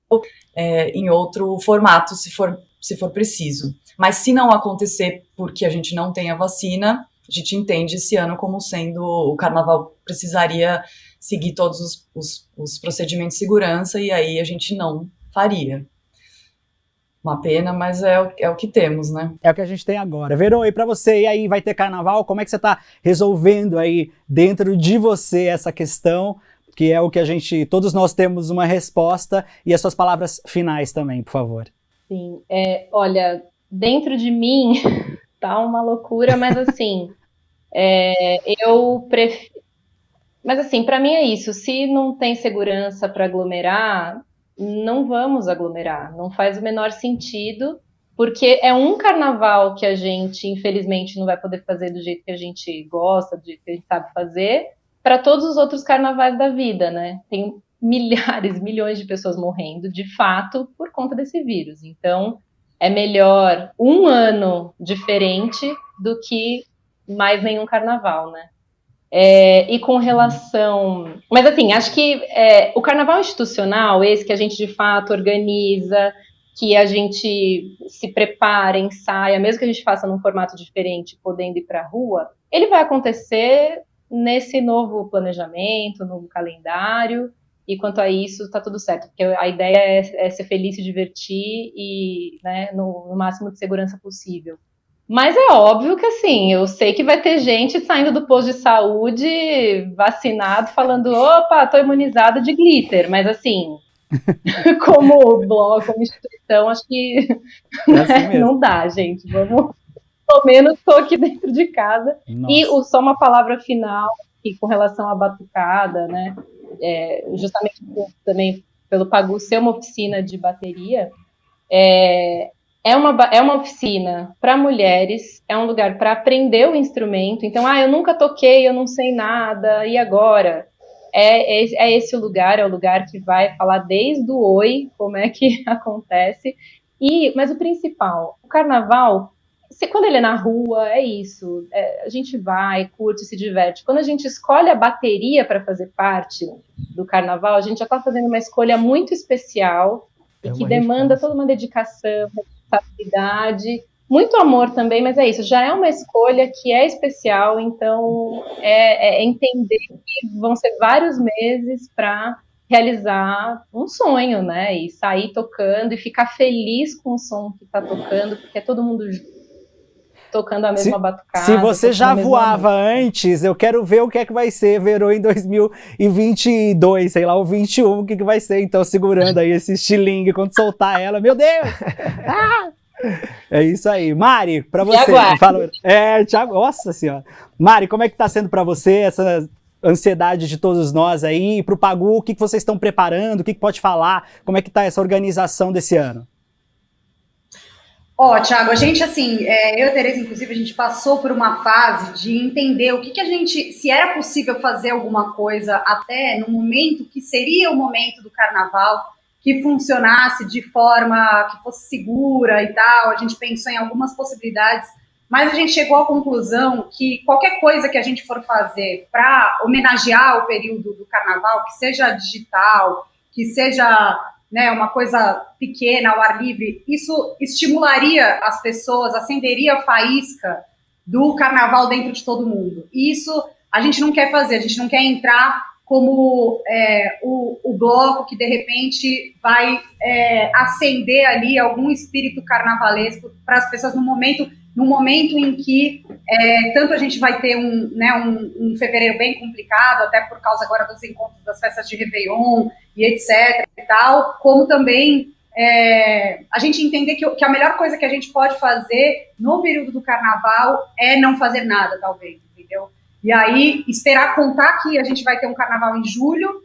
em outro formato, se for preciso. Mas se não acontecer porque a gente não tem a vacina, a gente entende esse ano como sendo o carnaval precisaria seguir todos os procedimentos de segurança e aí a gente não faria. Uma pena, mas é o que temos, né? É o que a gente tem agora. Verô, e pra você, e aí vai ter carnaval? Como é que você tá resolvendo aí dentro de você essa questão? Que é o que todos nós temos uma resposta, e as suas palavras finais também, por favor. Sim, olha, dentro de mim tá uma loucura, mas assim, eu prefiro... Mas assim, pra mim é isso, se não tem segurança para aglomerar, não vamos aglomerar, não faz o menor sentido, porque é um carnaval que a gente, infelizmente, não vai poder fazer do jeito que a gente gosta, do jeito que a gente sabe fazer, para todos os outros carnavais da vida, né? Tem milhares, milhões de pessoas morrendo, de fato, por conta desse vírus. Então, é melhor um ano diferente do que mais nenhum carnaval, né? E com relação... Mas, assim, acho que o carnaval institucional, esse que a gente, de fato, organiza, que a gente se prepara, ensaia, mesmo que a gente faça num formato diferente, podendo ir para a rua, ele vai acontecer nesse novo planejamento, novo calendário, e quanto a isso, tá tudo certo, porque a ideia é ser feliz, se divertir e, né, no máximo de segurança possível. Mas é óbvio que, assim, eu sei que vai ter gente saindo do posto de saúde vacinado, falando, opa, tô imunizada de glitter, mas assim, como bloco, como instituição, acho que assim não dá, gente, vamos, pelo menos tô aqui dentro de casa. Nossa. E só uma palavra final, que com relação à batucada, né, justamente também pelo Pagu ser uma oficina de bateria, é uma oficina para mulheres, é um lugar para aprender o instrumento. Então, eu nunca toquei, eu não sei nada, e agora? É esse o lugar, é o lugar que vai falar desde o oi, como é que acontece. Mas o principal, o carnaval, quando ele é na rua, é isso. A gente vai, curte, se diverte. Quando a gente escolhe a bateria para fazer parte do carnaval, a gente já está fazendo uma escolha muito especial e que demanda toda uma dedicação, responsabilidade, muito amor também, mas é isso, já é uma escolha que é especial, então é entender que vão ser vários meses para realizar um sonho, né, e sair tocando e ficar feliz com o som que está tocando, porque é todo mundo tocando a mesma batucada. Se você já voava antes, eu quero ver o que é que vai ser Verô em 2022, sei lá, o 21, o que vai ser, então, segurando aí esse estilingue quando soltar ela, meu Deus! É isso aí. Mari, pra você... Thiago, nossa senhora. Mari, como é que tá sendo pra você essa ansiedade de todos nós aí, e pro Pagu, o que vocês estão preparando, o que pode falar, como é que tá essa organização desse ano? Thiago, a gente, assim, eu e a Tereza, inclusive, a gente passou por uma fase de entender o que a gente, se era possível fazer alguma coisa até no momento que seria o momento do carnaval, que funcionasse de forma que fosse segura e tal. A gente pensou em algumas possibilidades, mas a gente chegou à conclusão que qualquer coisa que a gente for fazer para homenagear o período do carnaval, que seja digital, que seja... né, uma coisa pequena, ao ar livre, isso estimularia as pessoas, acenderia a faísca do carnaval dentro de todo mundo. E isso a gente não quer fazer, a gente não quer entrar como o bloco que, de repente, vai acender ali algum espírito carnavalesco para as pessoas no momento em que tanto a gente vai ter um fevereiro bem complicado, até por causa agora dos encontros das festas de Réveillon e etc e tal, como também a gente entender que a melhor coisa que a gente pode fazer no período do carnaval é não fazer nada, talvez, entendeu? E aí, esperar contar que a gente vai ter um carnaval em julho,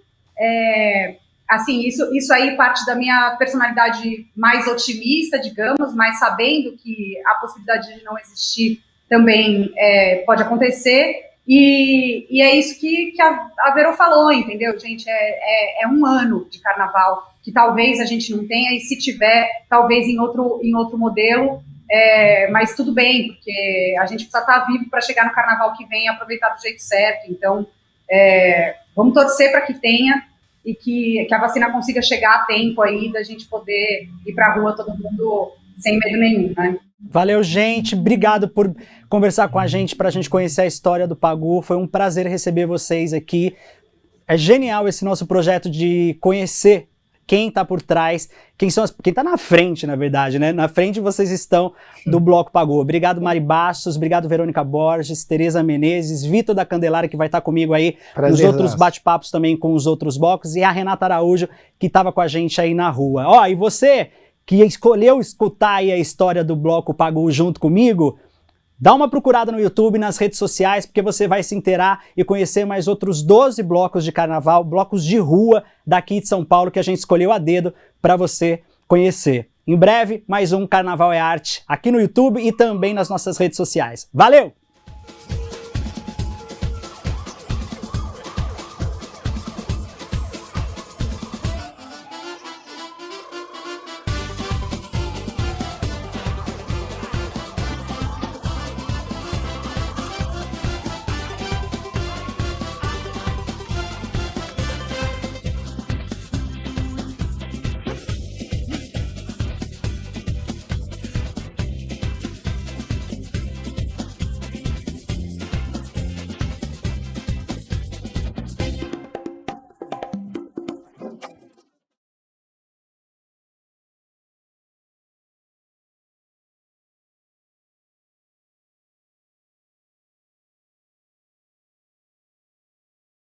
assim, isso aí parte da minha personalidade mais otimista, digamos, mas sabendo que a possibilidade de não existir também pode acontecer, e é isso que a Verô falou, entendeu, gente? É um ano de carnaval que talvez a gente não tenha, e se tiver, talvez em outro modelo, mas tudo bem, porque a gente precisa estar vivo para chegar no carnaval que vem e aproveitar do jeito certo. Então, vamos torcer para que tenha e que a vacina consiga chegar a tempo aí da gente poder ir para a rua todo mundo sem medo nenhum, né? Valeu, gente. Obrigado por conversar com a gente, para a gente conhecer a história do Pagu. Foi um prazer receber vocês aqui. É genial esse nosso projeto de conhecer quem tá por trás, quem tá na frente, na verdade, né? Na frente vocês estão do Bloco Pagu. Obrigado, Mari Bastos, obrigado, Verônica Borges, Tereza Menezes, Vitor da Candelária, que vai estar comigo aí nos outros bate-papos também com os outros blocos, e a Renata Araújo, que estava com a gente aí na rua. E você que escolheu escutar aí a história do Bloco Pagu junto comigo, dá uma procurada no YouTube, nas redes sociais, porque você vai se inteirar e conhecer mais outros 12 blocos de carnaval, blocos de rua daqui de São Paulo, que a gente escolheu a dedo para você conhecer. Em breve, mais um Carnaval é Arte aqui no YouTube e também nas nossas redes sociais. Valeu!